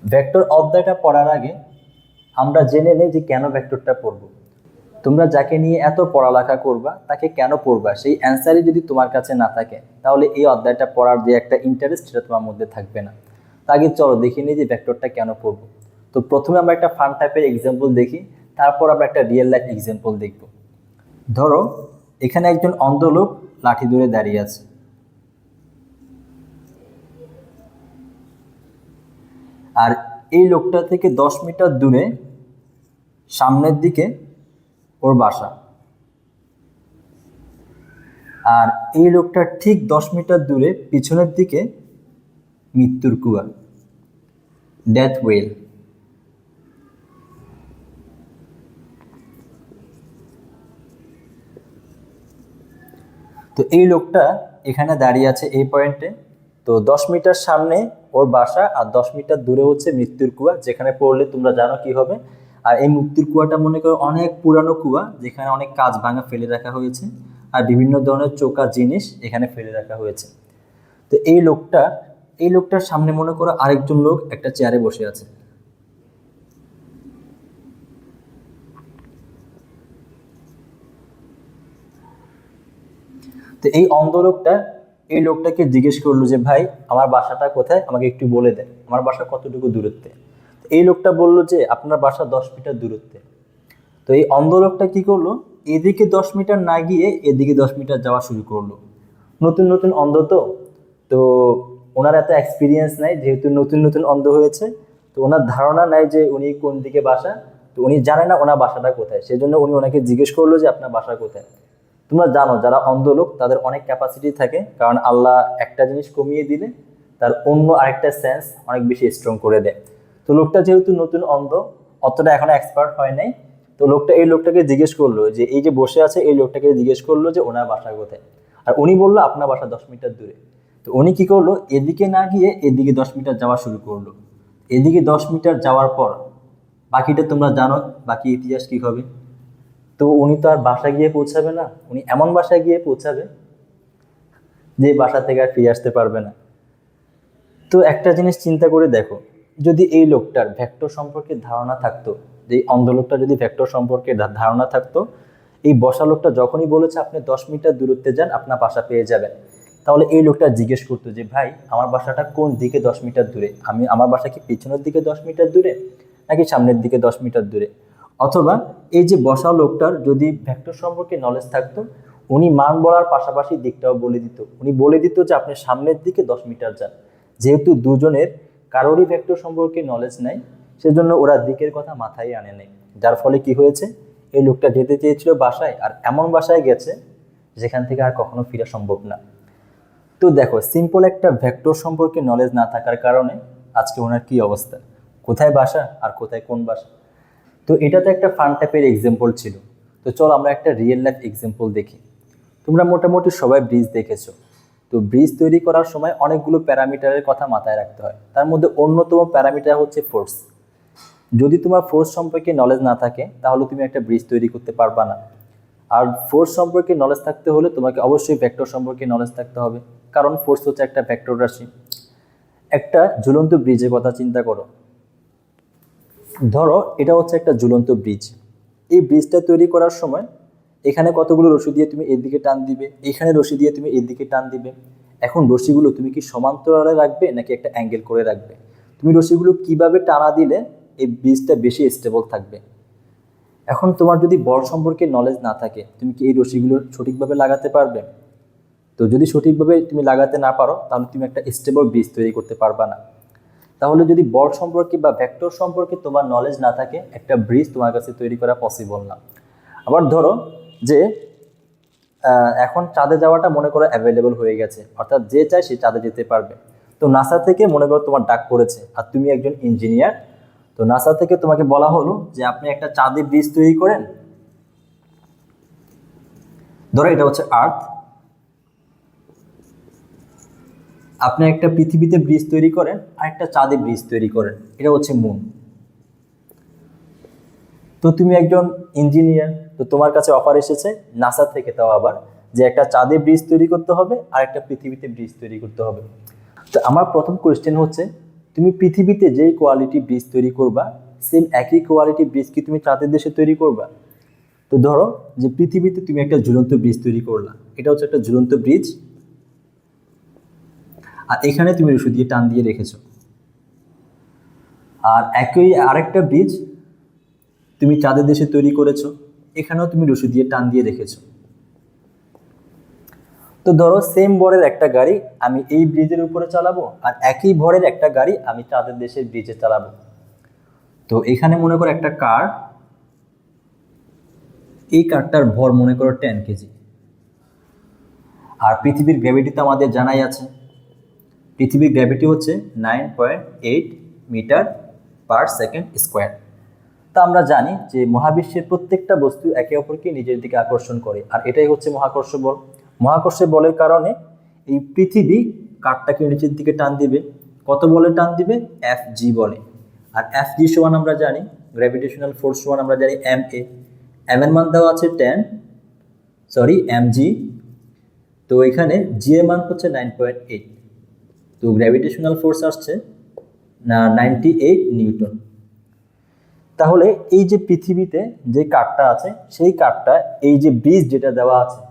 Vector অধ্যায়টা পড়ার আগে আমরা জেনে নেই যে কেন ভেক্টরটা পড়ব। তোমরা যাকে নিয়ে এত পড়ালেখা করবা তাকে কেন পড়বা, সেই অ্যান্সারই যদি তোমার কাছে না থাকে তাহলে এই অধ্যায়টা পড়ার যে একটা ইন্টারেস্ট সেটা তোমার মধ্যে থাকবে না। আগে চলো দেখি নিই যে ভেক্টরটা কেন পড়বো। তো প্রথমে আমরা একটা ফান টাইপের এক্সাম্পল দেখি, তারপর আমরা একটা রিয়েল লাইফ এক্সাম্পল দেখব। ধরো এখানে একজন অন্ধ লোক লাঠি ধরে দাঁড়িয়ে আছে, আর এই লোকটা থেকে 10 মিটার দূরে সামনের দিকে ওর বাসা, আর এই লোকটার ঠিক 10 মিটার দূরে পিছনের দিকে মৃত্যুর কুয়া, ডেথ ওয়েল। তো এই লোকটা এখানে দাঁড়িয়ে আছে এই পয়েন্টে। তো 10 মিটার সামনে ওর বাসা আর 10 মিটার দূরে হচ্ছে মৃত্যুর কুয়া, যেখানে পড়লে তোমরা জানো কি হবে। আর এই মৃত্যুর কুয়াটা মনে করো অনেক পুরানো কুয়া, যেখানে অনেক কাঁচ ভাঙা ফেলে রাখা হয়েছে আর বিভিন্ন ধরনের চোকা জিনিস এখানে ফেলে রাখা হয়েছে। তো এই লোকটার সামনে মনে করো আরেকজন লোক একটা চেয়ারে বসে আছে। তো এই অন্ধ লোকটা এই লোকটাকে জিজ্ঞেস করলো যে ভাই আমার বাসাটা কোথায়, আমাকে একটু বলে দেন, আমার বাসা কতটুকু দূরত্বে। এই লোকটা বলল যে আপনার বাসা 10 মিটার দূরত্বে। তো এই অন্ধ লোকটা কি করলো, এদিকে 10 মিটার না গিয়ে এদিকে 10 মিটার যাওয়া শুরু করলো। নতুন নতুন অন্ধ তো তো ওনার এত এক্সপিরিয়েন্স নাই, যেহেতু নতুন নতুন অন্ধ হয়েছে। তো ওনার ধারণা নাই যে উনি কোন দিকে বাসা, তো উনি জানে না ওনার বাসাটা কোথায়, সেজন্য উনি ওনাকে জিজ্ঞেস করলো যে আপনার বাসা কোথায়। তোমরা জানো যারা অন্ধ লোক তাদের অনেক ক্যাপাসিটি থাকে, কারণ আল্লাহ একটা জিনিস কমিয়ে দিলে তার অন্য আরেকটা সেন্স অনেক বেশি স্ট্রং করে দেয়। তো লোকটা যেহেতু নতুন অন্ধ, অতটা এখনো এক্সপার্ট হয় নাই। তো এই লোকটাকে জিজ্ঞেস করলো যে এই যে বসে আছে এই লোকটাকে জিজ্ঞেস করলো যে ওনার বাসা কোথায়, আর উনি বললো আপনার বাসা 10 মিটার দূরে। তো উনি কি করলো, এদিকে না গিয়ে এদিকে 10 মিটার যাওয়া শুরু করলো। এদিকে 10 মিটার যাওয়ার পর বাকিটা তোমরা জানো, বাকি ইতিহাস কি হবে। তো উনি তো আর বাসায় গিয়ে পৌঁছাবে না, উনি এমন বাসায় গিয়ে পৌঁছাবে যে বাসা থেকে আর ফিরে আসতে পারবে না। তো একটা জিনিস চিন্তা করে দেখো, যদি এই লোকটার ভেক্টর সম্পর্কে ধারণা থাকতো, যে এই অন্ধ লোকটা যদি ভেক্টর সম্পর্কে ধারণা থাকতো, এই বসা লোকটা যখনই বলেছে আপনি 10 মিটার দূরত্বে যান আপনার বাসা পেয়ে যাবেন, তাহলে এই লোকটা জিজ্ঞেস করতো যে ভাই আমার বাসাটা কোন দিকে 10 মিটার দূরে, আমার বাসা কি পিছনের দিকে 10 মিটার দূরে নাকি সামনের দিকে 10 মিটার দূরে। অথবা এই যে বসা লোকটার যদি ভেক্টর সম্পর্কে নলেজ থাকতো, উনি মান বলার পাশাপাশি দিকটাও বলে দিত, উনি বলে দিত যে আপনি সামনের দিকে 10 মিটার যান। যেহেতু দুজনের কারোরই ভেক্টর সম্পর্কে নলেজ নাই, সেজন্য ওরা দিকের কথা মাথায় আনে নেই, যার ফলে কি হয়েছে, এই লোকটা যেতে চেয়েছিল বাসায় আর এমন বাসায় গেছে যেখান থেকে আর কখনো ফেরা সম্ভব না। তো দেখো সিম্পল একটা ভেক্টর সম্পর্কে নলেজ না থাকার কারণে আজকে ওনার কি অবস্থা, কোথায় বাসা আর কোথায় কোন বাসা। তো এটা তো একটা ফান টাইপের এক্সাম্পল ছিল। তো চলো আমরা একটা রিয়েল লাইফ এক্সাম্পল দেখি। তোমরা মোটামুটি সবাই ব্রিজ দেখেছো। তো ব্রিজ তৈরি করার সময় অনেকগুলো প্যারামিটারের কথা মাথায় রাখতে হয়, তার মধ্যে অন্যতম প্যারামিটার হচ্ছে ফোর্স। যদি তোমার ফোর্স সম্পর্কে নলেজ না থাকে তাহলে তুমি একটা ব্রিজ তৈরি করতে পারবা না। আর ফোর্স সম্পর্কে নলেজ থাকতে হলে তোমাকে অবশ্যই ভেক্টর সম্পর্কে নলেজ থাকতে হবে, কারণ ফোর্স হচ্ছে একটা ভেক্টর রাশি। একটা ঝুলন্ত ব্রিজের কথা চিন্তা করো। ধরো এটা হচ্ছে একটা ঝুলন্ত ব্রিজ। এই ব্রিজটা তৈরি করার সময় এখানে কতগুলো রশি দিয়ে তুমি এদিকে টান দিবে, এখানে রশি দিয়ে তুমি এদিকে টান দিবে। এখন রশিগুলো তুমি কি সমান্তরালে রাখবে নাকি একটা অ্যাঙ্গেল করে রাখবে, তুমি রশিগুলো কিভাবে টানা দিলে এই ব্রিজটা বেশি স্টেবল থাকবে। এখন তোমার যদি বল সম্পর্কে নলেজ না থাকে তুমি কি এই রশিগুলো সঠিকভাবে লাগাতে পারবে। তো যদি সঠিকভাবে তুমি লাগাতে না পারো তাহলে তুমি একটা স্টেবল ব্রিজ তৈরি করতে পারবা না। তাহলে যদি বল সম্পর্কে বা ভেক্টর সম্পর্কে তোমার নলেজ না থাকে একটা ব্রিজ তোমার কাছে তৈরি করা পসিবল না। আবার ধরো যে এখন চাঁদে যাওয়াটা মনে করো অ্যাভেলেবল হয়ে গেছে, অর্থাৎ যে চায় সে চাঁদে যেতে পারবে। তো নাসা থেকে মনে করো তোমার ডাক পড়েছে আর তুমি একজন ইঞ্জিনিয়ার। তো নাসা থেকে তোমাকে বলা হলো যে আপনি একটা চাঁদে ব্রিজ তৈরি করেন। ধরো এটা হচ্ছে আর্থ, আপনি একটা পৃথিবীতে ব্রিজ তৈরি করেন আর একটা চাঁদে ব্রিজ তৈরি করেন, এটা হচ্ছে মুন। তো তুমি একজন ইঞ্জিনিয়ার, তো তোমার কাছে অফার এসেছে নাসা থেকে, তাও আবার যে একটা চাঁদে ব্রিজ তৈরি করতে হবে আর একটা পৃথিবীতে ব্রিজ তৈরি করতে হবে। তো আমার প্রথম কোয়েশ্চেন হচ্ছে তুমি পৃথিবীতে যেই কোয়ালিটি ব্রিজ তৈরি করবা সেম একই কোয়ালিটি ব্রিজ কি তুমি চাঁদের দেশে তৈরি করবা? তো ধরো যে পৃথিবীতে তুমি একটা ঝুলন্ত ব্রিজ তৈরি করলা, এটা হচ্ছে একটা ঝুলন্ত ব্রিজ, আর এখানে তুমি রশি দিয়ে টান দিয়ে রেখেছো। আর একই আরেকটা ব্রিজ তুমি চাঁদের দেশে তৈরি করেছো, এখানেও তুমি রশি দিয়ে টান দিয়ে রেখেছো। তো ধরো সেম ভরের একটা গাড়ি আমি এই ব্রিজের উপরে চালাবো, আর একই ভরের একটা গাড়ি আমি চাঁদের দেশের ব্রিজে চালাবো। তো এখানে মনে করো একটা কার, এই কারটার ভর মনে করো 10 কেজি। আর পৃথিবীর গ্র্যাভিটি তো আমাদের জানাই আছে, পৃথিবীর গ্র্যাভিটি হচ্ছে 9.8 মিটার পার সেকেন্ড স্কোয়ার। তা আমরা জানি যে মহাবিশ্বের প্রত্যেকটা বস্তু একে অপরকে নিজের দিকে আকর্ষণ করে, আর এটাই হচ্ছে মহাকর্ষ বল। মহাকর্ষের বলের কারণে এই পৃথিবী কারটাকে নিচের দিকে টান দিবে। কত বলে টান দিবে? Fg বলে। আর Fg সমান আমরা জানি, গ্র্যাভিটেশনাল ফোর্স সমান আমরা জানি ma। m এর মান দেওয়া আছে 10, সরি mg। তো এখানে g এর মান হচ্ছে 9.8। তো গ্র্যাভিটেশনাল ফোর্স আসছে 98 নিউটন। তাহলে এই যে পৃথিবীতে যে কারটা আছে সেই কারটা এই যে ব্রিজ যেটা দেওয়া আছে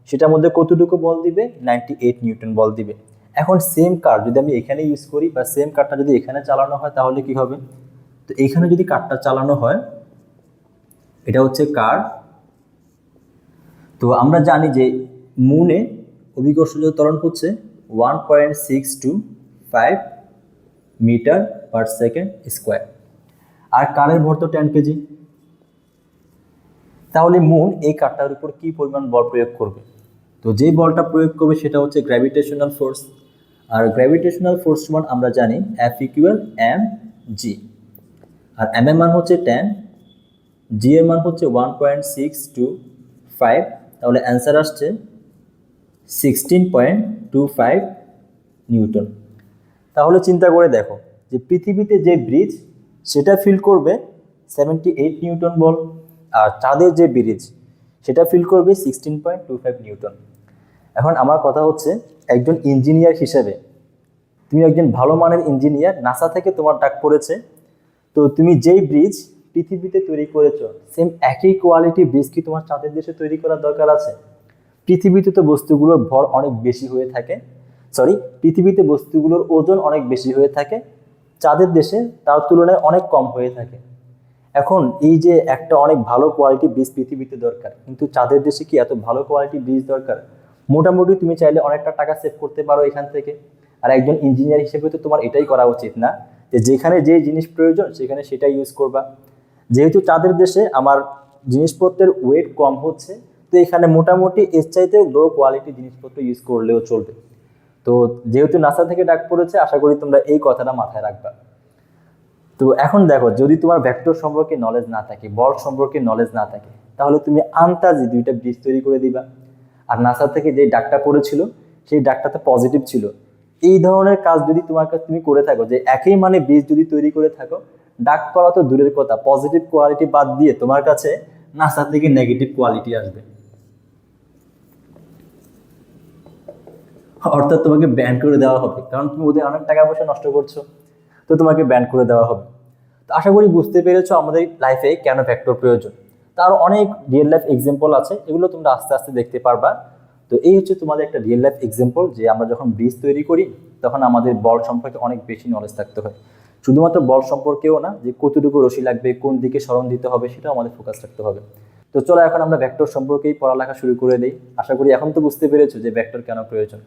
সেটার মধ্যে কতটুকু বল দিবে? 98 নিউটন বল দিবে। এখন সেম কার যদি আমি এখানে ইউজ করি বা সেম কারটা যদি এখানে চালানো হয় তাহলে কি হবে? তো এখানে যদি কারটা চালানো হয়, এটা হচ্ছে কার। তো আমরা জানি যে মুনে অভিকর্ষজ ত্বরণ হচ্ছে 1.625 মিটার পার সেকেন্ড স্কোয়ার, আর কারের ভর তো 10 কেজি। তাহলে মুন এই কারটার উপর কি পরিমাণ বল প্রয়োগ করবে? তো যে বলটা প্রয়োগ করবে সেটা হচ্ছে গ্র্যাভিটেশনাল ফোর্স। আর গ্র্যাভিটেশনাল ফোর্স সমান আমরা জানি F ইকুয়াল mg। আর m এর মান হচ্ছে 10, g এর মান হচ্ছে 1.625, তাহলে অ্যান্সার আসছে 16.25 নিউটন। তাহলে চিন্তা করে দেখো যে পৃথিবীতে যে ব্রিজ সেটা ফিল করবে 78 নিউটন বল, আর চাঁদের যে ব্রিজ সেটা ফিল করবে 16.25 নিউটন। এখন আমার কথা হচ্ছে একজন ইঞ্জিনিয়ার হিসেবে, তুমি একজন ভালো মানের ইঞ্জিনিয়ার, নাসা থেকে তোমার ডাক পড়েছে, তো তুমি যেই ব্রিজ পৃথিবীতে তৈরি করেছো সেম একই কোয়ালিটি ব্রিজ কি তোমার চাঁদের দেশে তৈরি করার দরকার আছে? পৃথিবীতে তো বস্তুগুলোর ভর অনেক বেশি হয়ে থাকে, পৃথিবীতে বস্তুগুলোর ওজন অনেক বেশি হয়ে থাকে, চাঁদের দেশে তার তুলনায় অনেক কম হয়ে থাকে। এখন এই যে একটা অনেক ভালো কোয়ালিটি ব্রিজ পৃথিবীতে দরকার, কিন্তু চাঁদের দেশে কি এত ভালো কোয়ালিটি ব্রিজ দরকার? মোটামুটি তুমি চাইলে অনেকটা টাকা সেভ করতে পারো এখান থেকে। আর একজন ইঞ্জিনিয়ার হিসেবে তো তোমার এটাই করা উচিত না, যে যেখানে যে জিনিস প্রয়োজন সেখানে সেটাই ইউজ করবা। যেহেতু চাঁদের দেশে আমার জিনিসপত্রের ওয়েট কম হচ্ছে, তো এখানে মোটামুটি এর চাইতে লো কোয়ালিটি জিনিসপত্র ইউজ করলেও চলবে। তো যেহেতু নাসা থেকে ডাক পড়েছে, আশা করি তোমরা এই কথাটা মাথায় রাখবা। তো এখন দেখো, যদি তোমার ভেক্টর সম্পর্কে নলেজ না থাকে, বল সম্পর্কে নলেজ না থাকে, তাহলে তুমি আন্তাজি দুইটা ব্রিজ তৈরি করে দিবা। আর নাসা থেকে যে ডাকটা পড়েছিল সেই ডাকটা তো পজিটিভ ছিল। এই ধরনের কাজ যদি তোমার কাছে তুমি করে থাকো, যে একই মানে ব্রিজ যদি তৈরি করে থাকো, ডাক পড়া তো দূরের কথা, পজিটিভ কোয়ালিটি বাদ দিয়ে তোমার কাছে নাসা থেকে নেগেটিভ কোয়ালিটি আসবে, অর্থাৎ তোমাকে ব্যান করে দেওয়া হবে, কারণ তুমি ওদের অনেক টাকা পয়সা নষ্ট করছো, তো তোমাকে ব্যান করে দেওয়া হবে। তো আশা করি বুঝতে পেরেছো আমাদের লাইফে কেন ভেক্টর প্রয়োজন। তার অনেক রিয়েল লাইফ এক্সাম্পল আছে, এগুলো তোমরা আস্তে আস্তে দেখতে পারবা। তো এই হচ্ছে তোমাদের একটা রিয়েল লাইফ এক্সাম্পল, যে আমরা যখন ব্রিজ তৈরি করি তখন আমাদের বল সম্পর্কে অনেক বেশি নলেজ থাকতে হয়। শুধুমাত্র বল সম্পর্কেও না, যে কতটুকু রশি লাগবে, কোন দিকে সরণ দিতে হবে, সেটাও আমাদের ফোকাস রাখতে হবে। তো চলো এখন আমরা ভেক্টর সম্পর্কেই পড়ালেখা শুরু করে দিই। আশা করি এখন তো বুঝতে পেরেছো যে ভেক্টর কেন প্রয়োজন।